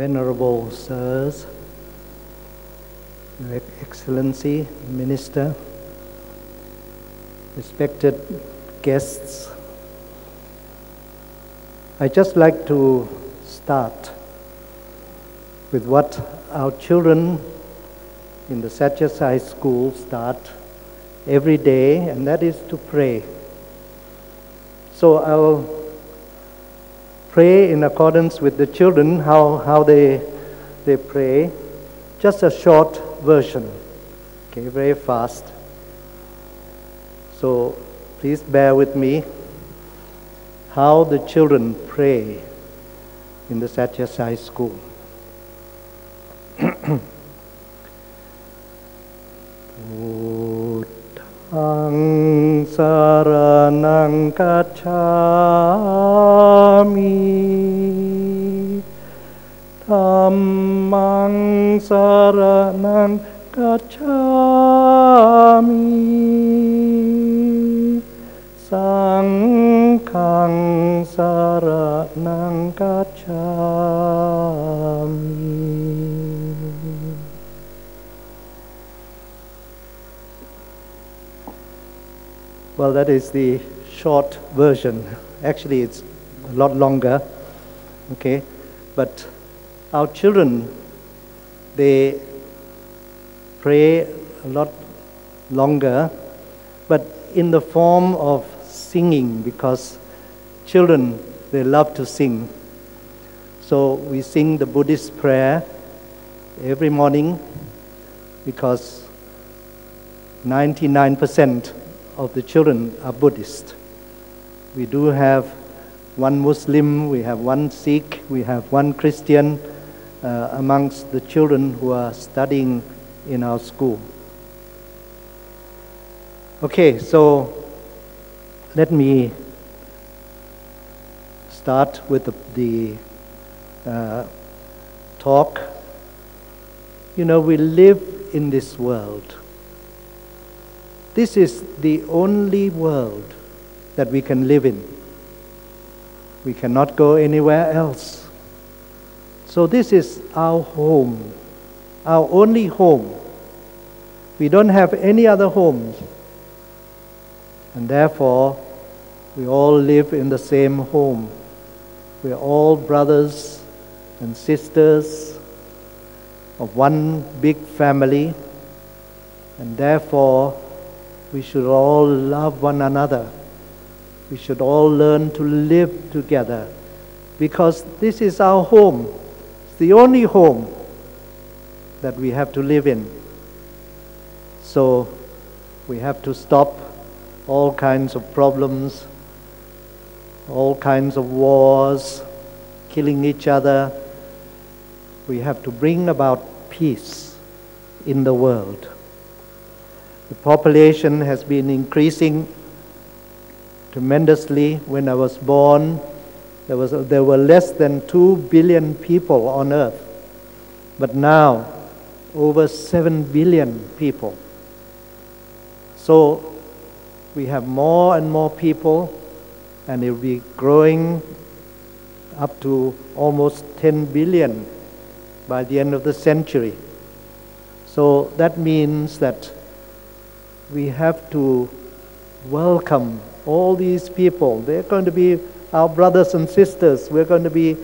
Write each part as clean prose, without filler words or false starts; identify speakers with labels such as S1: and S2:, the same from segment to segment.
S1: Venerable Sirs, Your Excellency, Minister, respected guests, I'd just like to start with what our children in the Jumsai school start every day, and that is to pray. So I'll pray in accordance with the children, how they pray. Just a short version, okay, very fast. So please bear with me how the children pray in the Jumsai school. Buddhaṃ saraṇaṃ gacchāmi, Dhammaṃ saraṇaṃ gacchāmi, Saṅghaṃ saraṇaṃ gacchāmi. Well, that is the short version. Actually, it's a lot longer, okay? But our children, they pray a lot longer, but in the form of singing, because children, they love to sing. So we sing the Buddhist prayer every morning, because 99% of the children are Buddhist. We do have one Muslim, we have one Sikh, we have one Christian amongst the children who are studying in our school. Okay, so let me start with the talk. You know, we live in this world. This is the only world that we can live in. We cannot go anywhere else. So this is our home, our only home. We don't have any other homes. And therefore, we all live in the same home. We're all brothers and sisters of one big family, and therefore, we should all love one another. We should all learn to live together, because this is our home. It's the only home that we have to live in. So we have to stop all kinds of problems, all kinds of wars, killing each other. We have to bring about peace in the world. The population has been increasing tremendously. When I was born, there were less than 2 billion people on earth. But now, over 7 billion people. So, we have more and more people, and it will be growing up to almost 10 billion by the end of the century. So, that means that we have to welcome all these people. They're going to be our brothers and sisters. We're going to be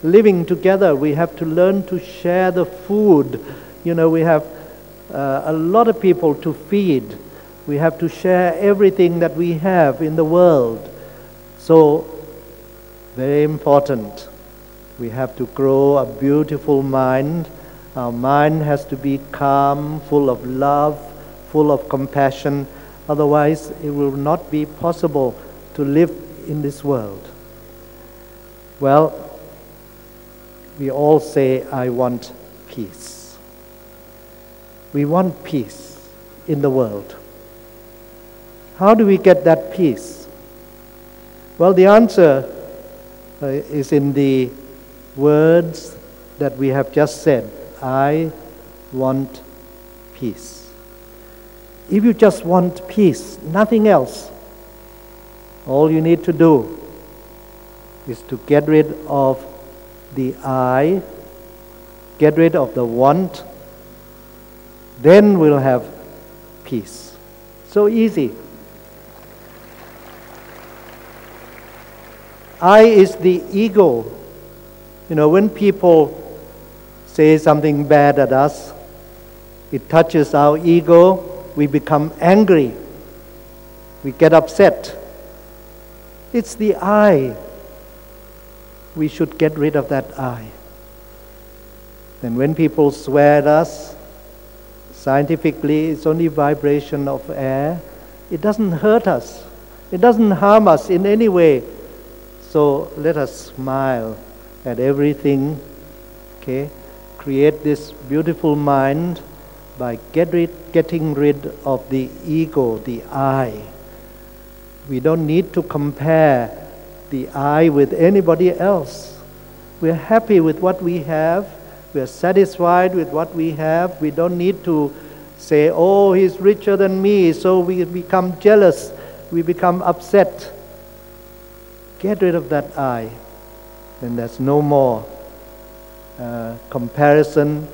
S1: living together. We have to learn to share the food. You know, we have a lot of people to feed. We have to share everything that we have in the world. So, very important. We have to grow a beautiful mind. Our mind has to be calm, full of love, full of compassion. Otherwise, it will not be possible to live in this world. Well, we all say, I want peace. We want peace in the world. How do we get that peace? Well, the answer is in the words that we have just said. I want peace. If you just want peace, nothing else, all you need to do is to get rid of the I get rid of the want, then we'll have peace. So easy. I is the ego. When people say something bad at us, it touches our ego, we become angry, we get upset. It's the I. We should get rid of that I. And when people swear at us, scientifically it's only vibration of air. It doesn't hurt us. It doesn't harm us in any way. So let us smile at everything. Okay? Create this beautiful mind by getting rid of the ego, the I. We don't need to compare the I with anybody else. We're happy with what we have. We're satisfied with what we have. We don't need to say, oh, he's richer than me, so we become jealous, we become upset. Get rid of that I. Then there's no more comparison.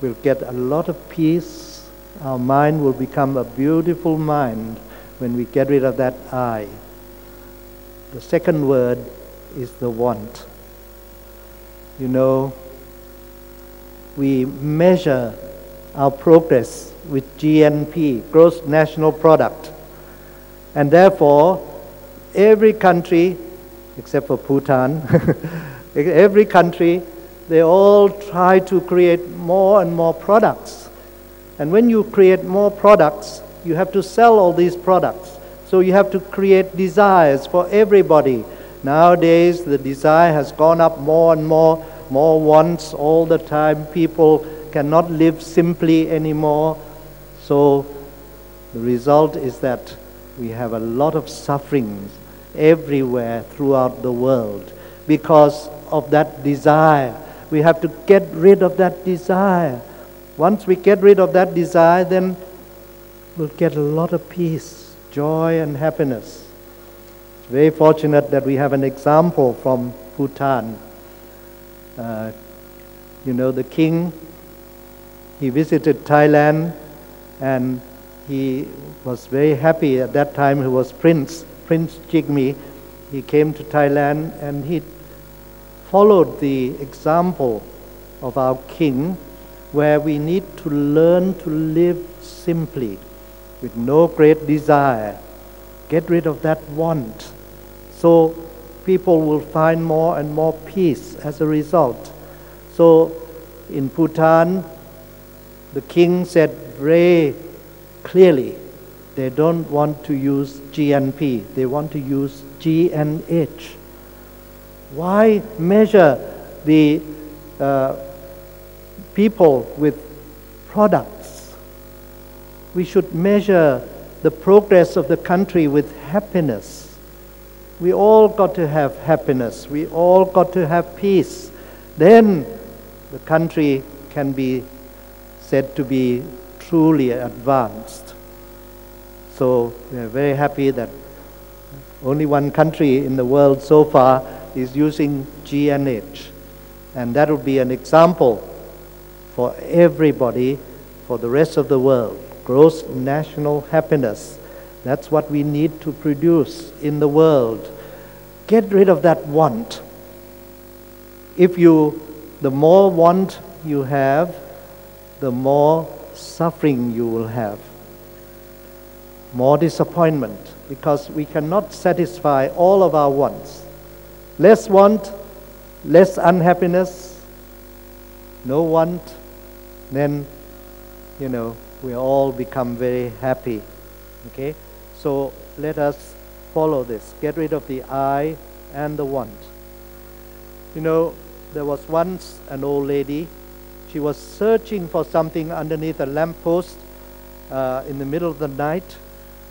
S1: We'll get a lot of peace. Our mind will become a beautiful mind when we get rid of that I. The second word is the want. We measure our progress with GNP, gross national product. And therefore, every country, except for Bhutan, every country, they all try to create more and more products. And when you create more products, you have to sell all these products. So you have to create desires for everybody. Nowadays, the desire has gone up more and more wants all the time. People cannot live simply anymore. So the result is that we have a lot of sufferings everywhere throughout the world because of that desire. We have to get rid of that desire. Once we get rid of that desire, then we'll get a lot of peace, joy and happiness. It's very fortunate that we have an example from Bhutan. The king, he visited Thailand and he was very happy. At that time he was Prince Jigme. He came to Thailand and he followed the example of our king, where we need to learn to live simply with no great desire. Get rid of that want. So people will find more and more peace as a result. So in Bhutan, the king said very clearly, they don't want to use GNP, they want to use GNH. Why measure the people with products? We should measure the progress of the country with happiness. We all got to have happiness. We all got to have peace. Then the country can be said to be truly advanced. So we are very happy that only one country in the world so far is using GNH. And that will be an example for everybody, for the rest of the world. Gross national happiness. That's what we need to produce in the world. Get rid of that want. The more want you have, the more suffering you will have. More disappointment, because we cannot satisfy all of our wants. Less want, less unhappiness, no want, then, we all become very happy. Okay? So let us follow this. Get rid of the I and the want. There was once an old lady. She was searching for something underneath a lamppost in the middle of the night,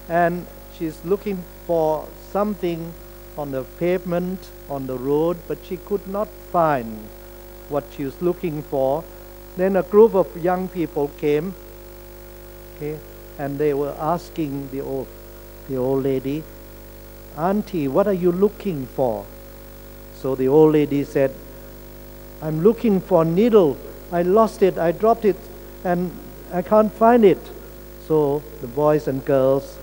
S1: and she's looking for something on the pavement, on the road, but she could not find what she was looking for. Then a group of young people came, and they were asking the old lady, "Auntie, what are you looking for?" So the old lady said, "I'm looking for a needle I lost it, I dropped it, and I can't find it. So the boys and girls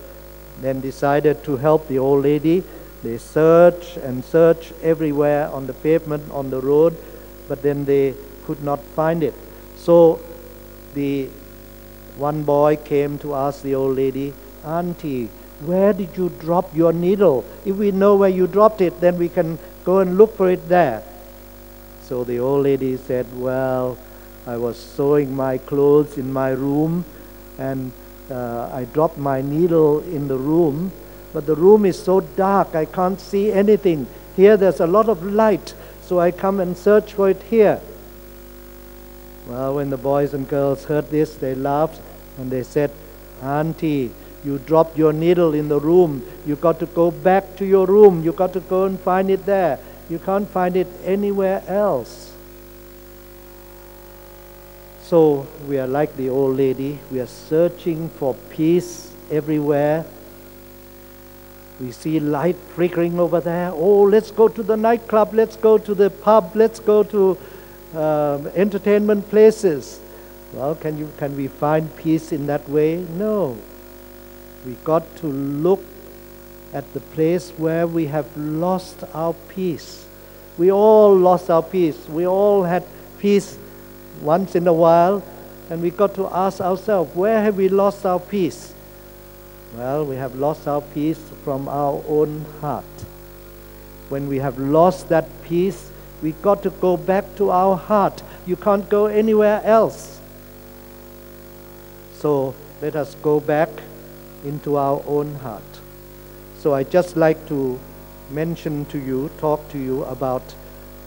S1: then decided to help the old lady. They searched and searched everywhere on the pavement, on the road, but then they could not find it. So the one boy came to ask the old lady, "Auntie, where did you drop your needle? If we know where you dropped it, then we can go and look for it there." So the old lady said, "Well, I was sewing my clothes in my room, and I dropped my needle in the room, but the room is so dark I can't see anything. Here there's a lot of light, so I come and search for it here." Well, when the boys and girls heard this, they laughed and they said, "Auntie, you dropped your needle in the room. You got to go back to your room. You got to go and find it there. You can't find it anywhere else." So we are like the old lady. We are searching for peace everywhere. We see light flickering over there. Oh, let's go to the nightclub. Let's go to the pub. Let's go to entertainment places. Well, can we find peace in that way? No. We got to look at the place where we have lost our peace. We all lost our peace. We all had peace once in a while, and we got to ask ourselves, where have we lost our peace? Well, we have lost our peace from our own heart. When we have lost that peace, we got to go back to our heart. You can't go anywhere else. So let us go back into our own heart. So I just like to mention to you, talk to you about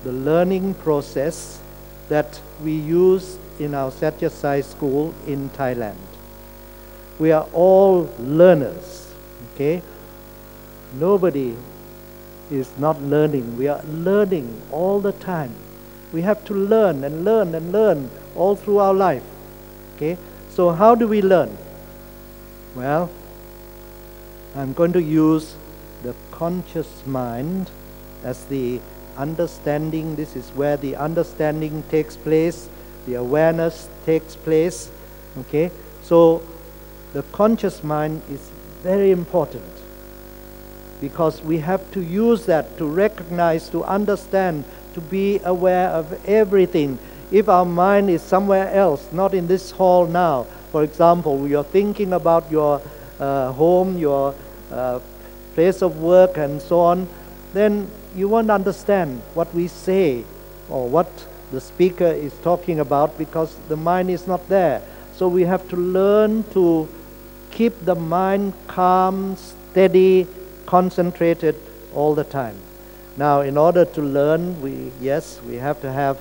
S1: the learning process that we use in our Satyasai school in Thailand. We are all learners, okay? Nobody is not learning. We are learning all the time. We have to learn and learn and learn all through our life, okay? So how do we learn? Well, I'm going to use the conscious mind as the understanding. This is where the understanding takes place, the awareness takes place, okay? So the conscious mind is very important, because we have to use that to recognize, to understand, to be aware of everything. If our mind is somewhere else, not in this hall now, for example, you're thinking about your home, your place of work and so on, then you won't understand what we say or what the speaker is talking about, because the mind is not there. So we have to learn to keep the mind calm, steady, concentrated all the time. Now, in order to learn, we have to have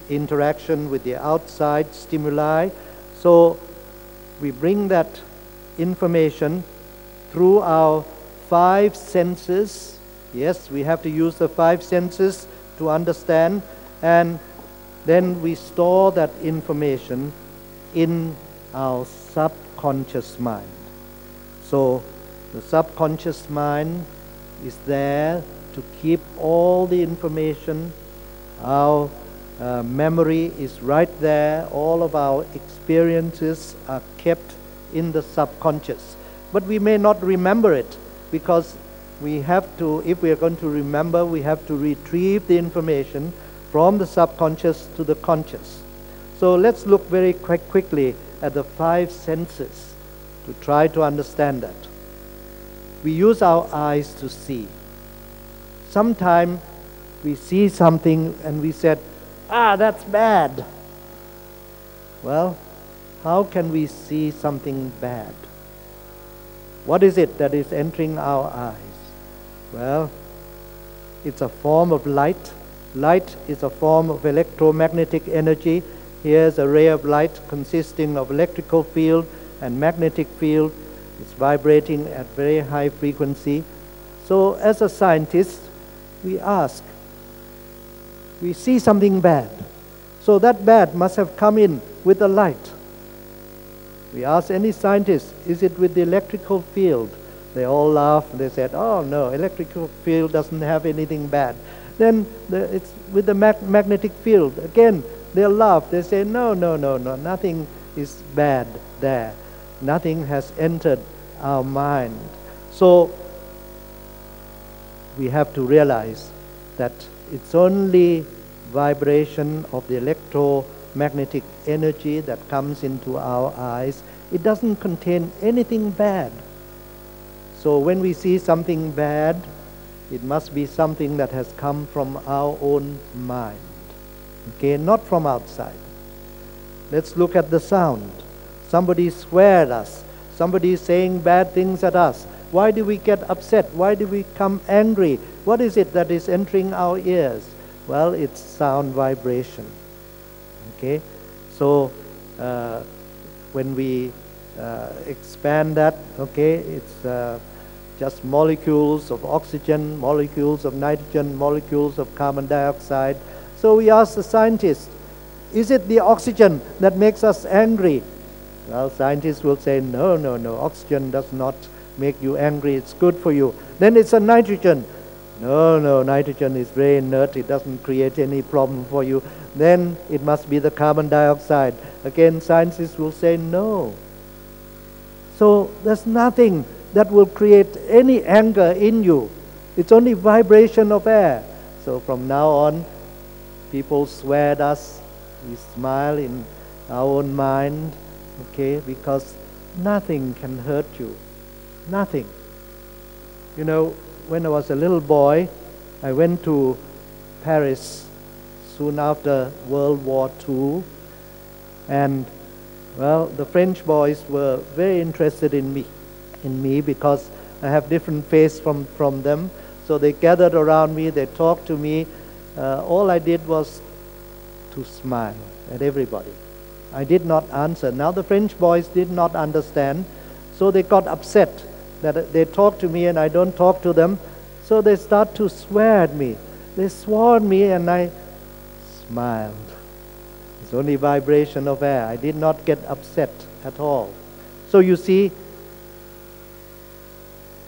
S1: interaction with the outside stimuli. So we bring that information through our 5 senses. Yes, we have to use the 5 senses to understand, and then we store that information in our subconscious mind. So the subconscious mind is there to keep all the information. Our memory is right there. All of our experiences are kept in the subconscious. But we may not remember it, because we have to, if we are going to remember, we have to retrieve the information from the subconscious to the conscious. So let's look very quickly at the 5 senses to try to understand that. We use our eyes to see. Sometimes we see something and we said, that's bad. Well, how can we see something bad? What is it that is entering our eyes? Well, it's a form of light. Light is a form of electromagnetic energy. Here's a ray of light consisting of electrical field and magnetic field. It's vibrating at very high frequency. So as a scientist, we ask, we see something bad. So that bad must have come in with the light. We ask any scientist, is it with the electrical field? They all laugh. They said, oh no, electrical field doesn't have anything bad. Then it's with the magnetic field. Again, They'll laugh. They say, no, nothing is bad there. Nothing has entered our mind. So we have to realize that it's only vibration of the electromagnetic energy that comes into our eyes. It doesn't contain anything bad. So when we see something bad, it must be something that has come from our own mind. Okay, not from outside. Let's look at the sound. Somebody swear at us. Somebody is saying bad things at us. Why do we get upset? Why do we become angry? What is it that is entering our ears? Well, it's sound vibration. Okay, so when we expand that, okay, it's just molecules of oxygen, molecules of nitrogen, molecules of carbon dioxide. So we ask the scientists, is it the oxygen that makes us angry? Well, scientists will say, no, oxygen does not make you angry, it's good for you. Then it's a nitrogen. No, nitrogen is very inert, it doesn't create any problem for you. Then it must be the carbon dioxide. Again, scientists will say no. So there's nothing that will create any anger in you. It's only vibration of air. So from now on, people swear at us, we smile in our own mind, okay, because nothing can hurt you. Nothing. You know, when I was a little boy, I went to Paris soon after World War II, and well, the French boys were very interested in me because I have different face from them. So they gathered around me, they talked to me. All I did was to smile at everybody. I did not answer. Now the French boys did not understand, so they got upset that they talk to me and I don't talk to them. So they start to swear at me. They swore at me and I smiled. It's only vibration of air. I did not get upset at all. So you see,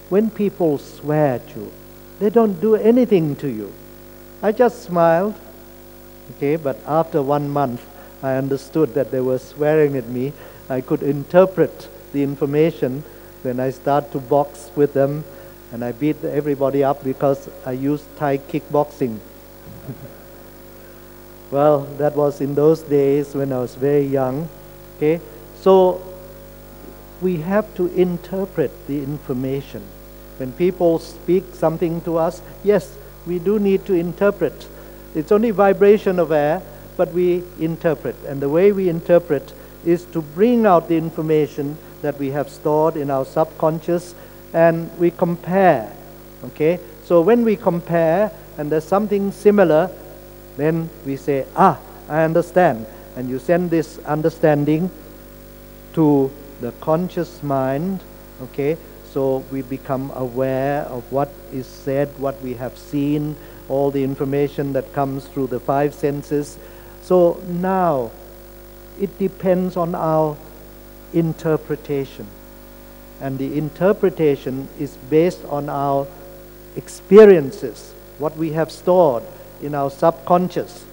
S1: when people swear at you, they don't do anything to you. I just smiled, okay, but after 1 month, I understood that they were swearing at me. I could interpret the information when I start to box with them, and I beat everybody up because I used Thai kickboxing. Well, that was in those days when I was very young. Okay, so we have to interpret the information. When people speak something to us, yes, we do need to interpret. It's only vibration of air, but we interpret. And the way we interpret is to bring out the information that we have stored in our subconscious, and we compare. Okay, so when we compare and there's something similar, then we say, I understand. And you send this understanding to the conscious mind. Okay, so we become aware of what is said, what we have seen, all the information that comes through the 5 senses. So now it depends on our interpretation. And the interpretation is based on our experiences, what we have stored in our subconscious.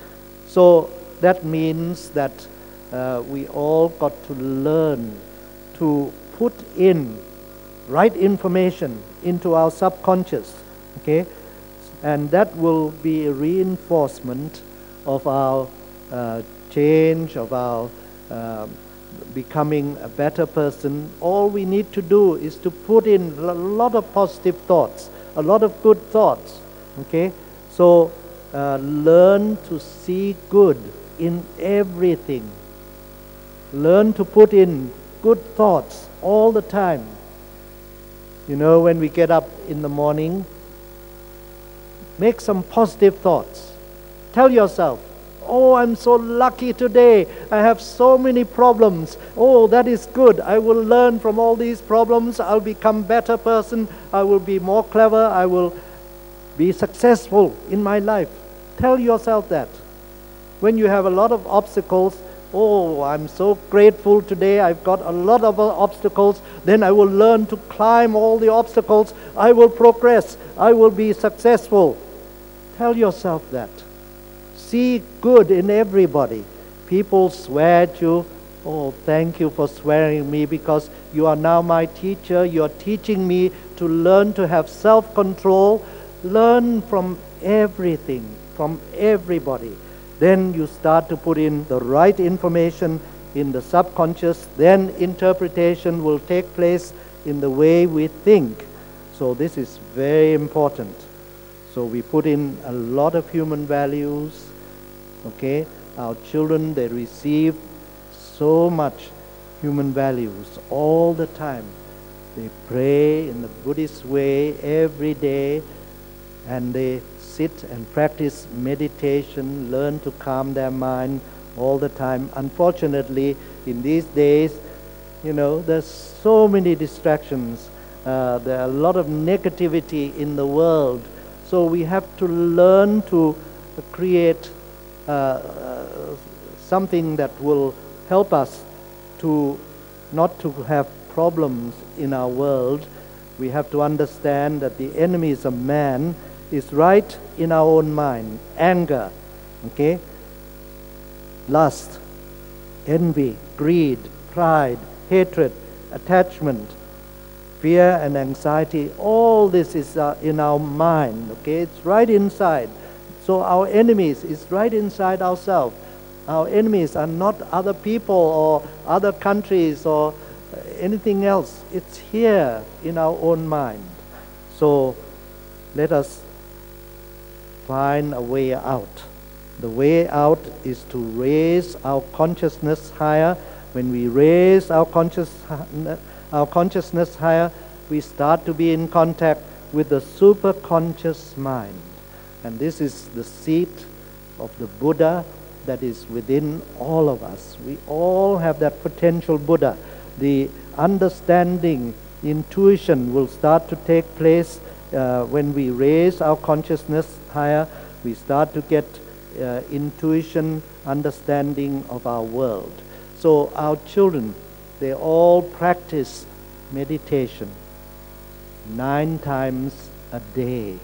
S1: So that means that we all got to learn to put in right information into our subconscious, okay? And that will be a reinforcement of our change, of our becoming a better person. All we need to do is to put in a lot of positive thoughts, a lot of good thoughts, okay? So learn to see good in everything. Learn to put in good thoughts all the time. You know, when we get up in the morning, make some positive thoughts. Tell yourself, oh, I'm so lucky today. I have so many problems. Oh, that is good. I will learn from all these problems. I'll become a better person. I will be more clever. I will be successful in my life. Tell yourself that. When you have a lot of obstacles, oh, I'm so grateful today. I've got a lot of obstacles. Then I will learn to climb all the obstacles. I will progress. I will be successful. Tell yourself that. See good in everybody. people swear at you, oh, thank you for swearing at me because you are now my teacher. You are teaching me to learn to have self-control. Learn from everything, from everybody. Then you start to put in the right information in the subconscious. Then interpretation will take place in the way we think. So this is very important. So we put in a lot of human values. Okay, our children, they receive so much human values all the time. They pray in the Buddhist way every day, and they sit and practice meditation, learn to calm their mind all the time. Unfortunately, in these days, there's so many distractions. There are a lot of negativity in the world. So we have to learn to create something that will help us to not to have problems in our world. We have to understand that the enemies of man is right in our own mind. Anger, okay? Lust, envy, greed, pride, hatred, attachment, fear and anxiety. All this is in our mind, okay? It's right inside. So our enemies is right inside ourselves. Our enemies are not other people or other countries or anything else. It's here in our own mind. So let us find a way out. The way out is to raise our consciousness higher. When we raise our consciousness higher, we start to be in contact with the superconscious mind. And this is the seat of the Buddha that is within all of us. We all have that potential Buddha. The understanding, intuition will start to take place when we raise our consciousness higher. We start to get intuition, understanding of our world. So our children, they all practice meditation 9 times a day.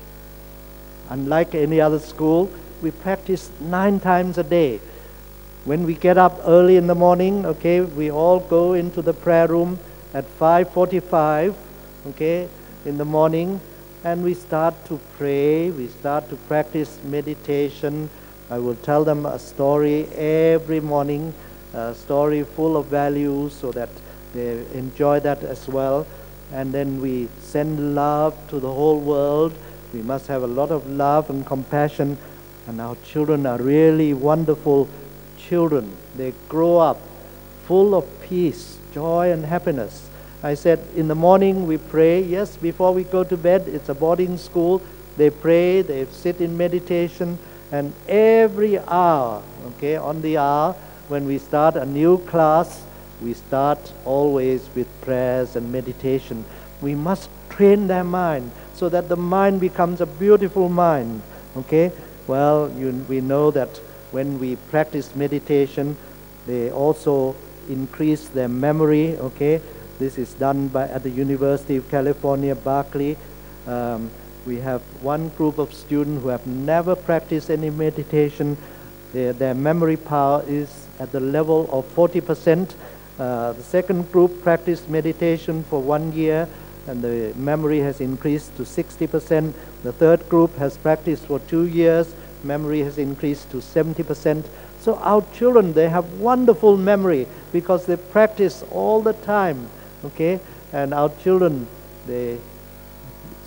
S1: Unlike any other school, we practice 9 times a day. When we get up early in the morning, okay, we all go into the prayer room at 5:45, okay, in the morning, and we start to pray, we start to practice meditation. I will tell them a story every morning, a story full of values so that they enjoy that as well. And then we send love to the whole world. We must have a lot of love and compassion. And our children are really wonderful children. They grow up full of peace, joy, and happiness. I said in the morning we pray. Yes, before we go to bed, it's a boarding school. They pray, they sit in meditation. And every hour, okay, on the hour, when we start a new class, we start always with prayers and meditation. We must train their mind so that the mind becomes a beautiful mind, okay? Well, we know that when we practice meditation, they also increase their memory, okay? This is done at the University of California, Berkeley. We have one group of students who have never practiced any meditation. Their memory power is at the level of 40%. The second group practiced meditation for 1 year, and the memory has increased to 60%. The third group has practiced for 2 years. Memory has increased to 70%. So our children, they have wonderful memory because they practice all the time, okay? And our children, they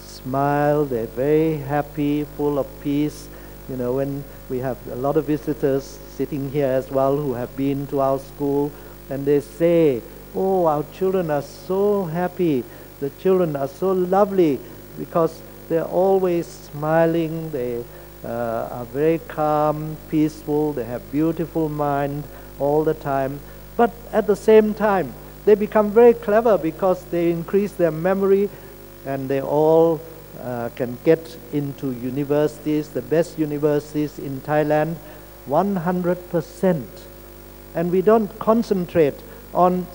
S1: smile, they're very happy, full of peace. When we have a lot of visitors sitting here as well who have been to our school, and they say, oh, our children are so happy. The children are so lovely because they're always smiling. They are very calm, peaceful. They have beautiful mind all the time. But at the same time, they become very clever because they increase their memory, and they all can get into universities, the best universities in Thailand, 100%. And we don't concentrate on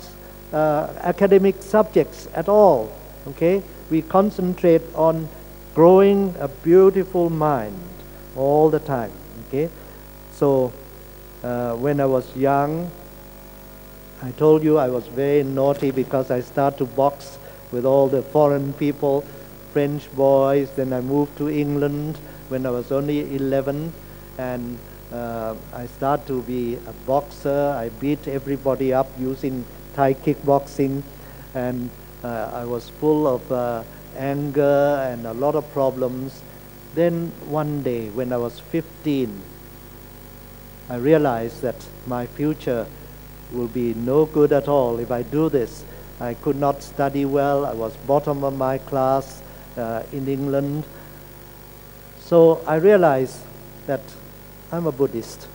S1: academic subjects at all, okay? We concentrate on growing a beautiful mind all the time, okay? So When I was young, I told you I was very naughty because I started to box with all the foreign people, French boys. Then I moved to England when I was only 11, and I started to be a boxer. I beat everybody up using Thai kickboxing, and I was full of anger and a lot of problems. Then one day when I was 15, I realized that my future will be no good at all if I do this. I could not study well. I was bottom of my class in England. So I realized that I'm a Buddhist.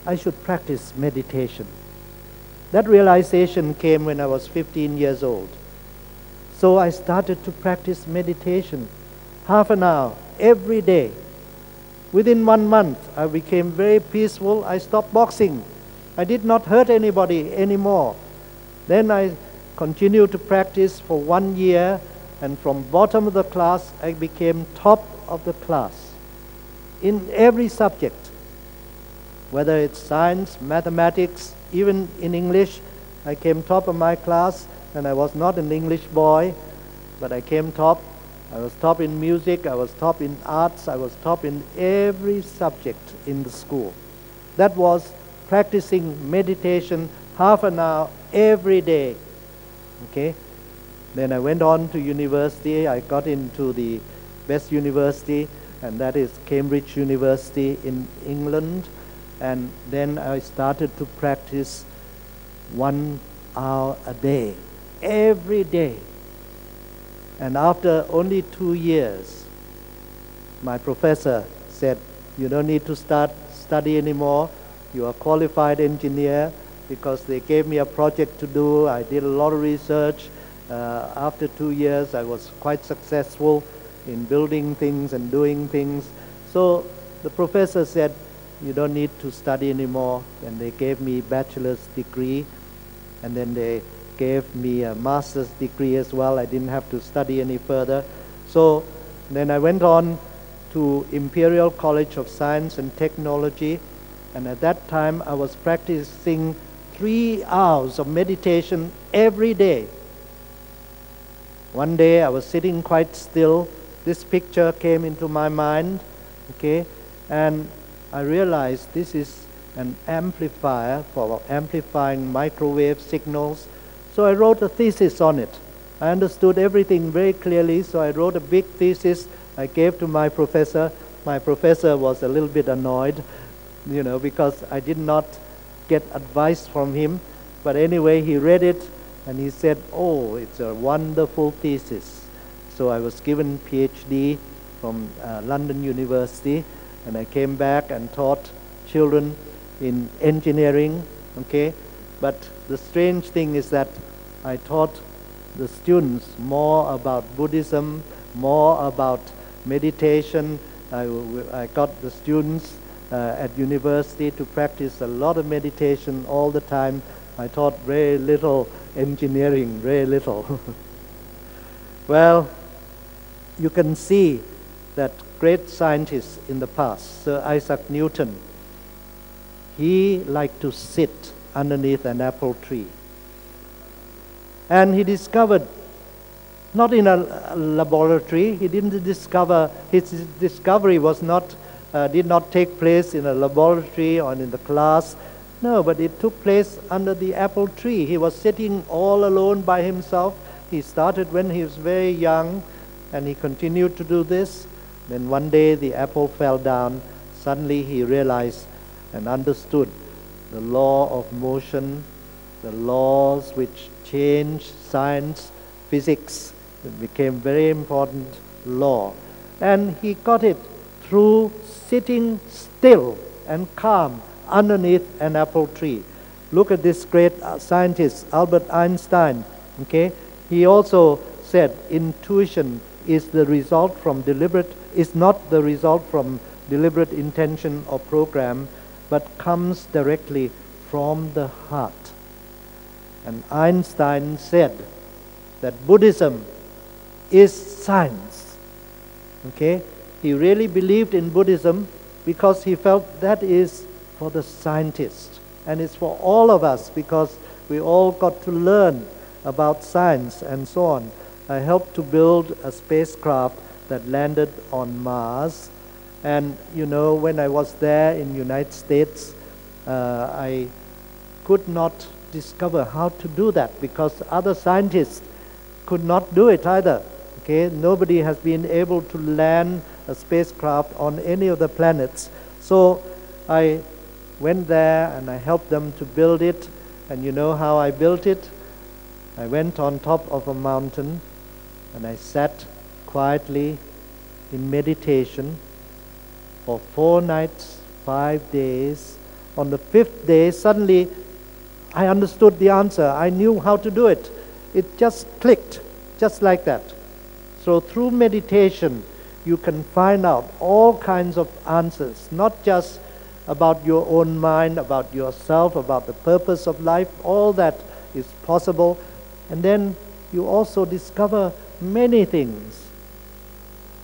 S1: I should practice meditation. That realization came when I was 15 years old. So I started to practice meditation, half an hour every day. Within 1 month, I became very peaceful. I stopped boxing. I did not hurt anybody anymore. Then I continued to practice for 1 year, and from bottom of the class, I became top of the class in every subject, whether it's science, mathematics, even in English. I came top of my class, and I was not an English boy, but I came top. I was top in music, I was top in arts, I was top in every subject in the school. That was practicing meditation half an hour every day. Okay? Then I went on to university. I got into the best university, and that is Cambridge University in England. And then I started to practice 1 hour a day, every day. And after only 2 years, my professor said, you don't need to study anymore. You are a qualified engineer, because they gave me a project to do. I did a lot of research. After 2 years, I was quite successful in building things and doing things. So the professor said, you don't need to study anymore. And they gave me bachelor's degree, and then they gave me a master's degree as well. I didn't have to study any further. So then I went on to Imperial College of Science and Technology, and at that time I was practicing 3 hours of meditation every day. One day I was sitting quite still. This picture came into my mind, okay, and I realized this is an amplifier for amplifying microwave signals. So I wrote a thesis on it. I understood everything very clearly, so I wrote a big thesis. I gave to my professor. My professor was a little bit annoyed, because I did not get advice from him. But anyway, he read it and he said, oh, it's a wonderful thesis. So I was given PhD from London University, and I came back and taught children in engineering, okay? But the strange thing is that I taught the students more about Buddhism, more about meditation. I got the students at university to practice a lot of meditation all the time. I taught very little engineering, very little. Well, you can see that great scientists in the past, Sir Isaac Newton, he liked to sit underneath an apple tree. And he discovered, not in a laboratory, he didn't discover, his discovery was not, did not take place in a laboratory or in the class. No, but it took place under the apple tree. He was sitting all alone by himself. He started when he was very young, and he continued to do this. Then one day the apple fell down. Suddenly he realized and understood the law of motion, the laws which change science, physics. It became very important law. And he got it through sitting still and calm underneath an apple tree. Look at this great scientist, Albert Einstein. Okay? He also said intuition is the result from is not the result from deliberate intention or program, but comes directly from the heart. And Einstein said that Buddhism is science. Okay? He really believed in Buddhism because he felt that is for the scientists, and it's for all of us because we all got to learn about science and so on. I helped to build a spacecraft that landed on Mars. And you know, when I was there in United States, I could not discover how to do that because other scientists could not do it either. Okay, nobody has been able to land a spacecraft on any of the planets. So I went there and I helped them to build it. And you know how I built it? I went on top of a mountain and I sat quietly in meditation for 4 nights, 5 days. On the 5th day, suddenly I understood the answer. I knew how to do it. It just clicked, just like that. So through meditation, you can find out all kinds of answers, not just about your own mind, about yourself, about the purpose of life. All that is possible. And then you also discover many things.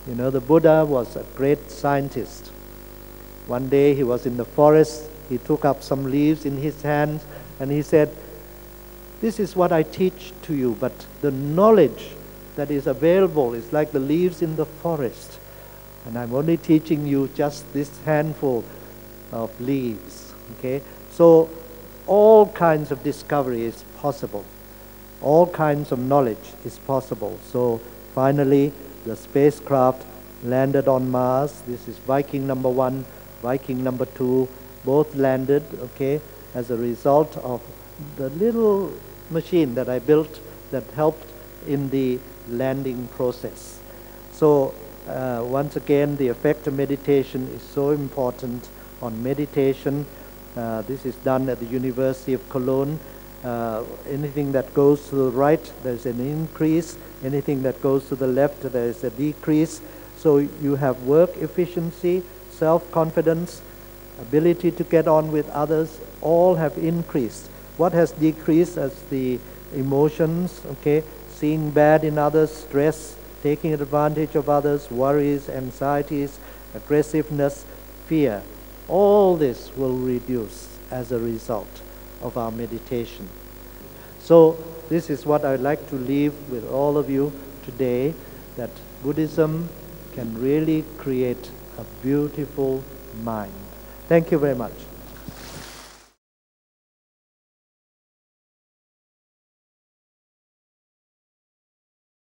S1: You know, the Buddha was a great scientist. One day he was in the forest, he took up some leaves in his hands and he said, "This is what I teach to you, but the knowledge that is available is like the leaves in the forest. And I'm only teaching you just this handful of leaves." Okay? So all kinds of discovery is possible. All kinds of knowledge is possible. So finally, the spacecraft landed on Mars. This is Viking number 1, Viking number 2, both landed, okay, as a result of the little machine that I built that helped in the landing process. So once again, the effect of meditation is so important. On meditation, this is done at the University of Cologne. Anything that goes to the right, there's an increase. Anything that goes to the left, there is a decrease. So you have work efficiency, self-confidence, ability to get on with others, all have increased. What has decreased is the emotions, okay, seeing bad in others, stress, taking advantage of others, worries, anxieties, aggressiveness, fear. All this will reduce as a result of our meditation. So this is what I'd like to leave with all of you today, that Buddhism can really create a beautiful mind. Thank you very much.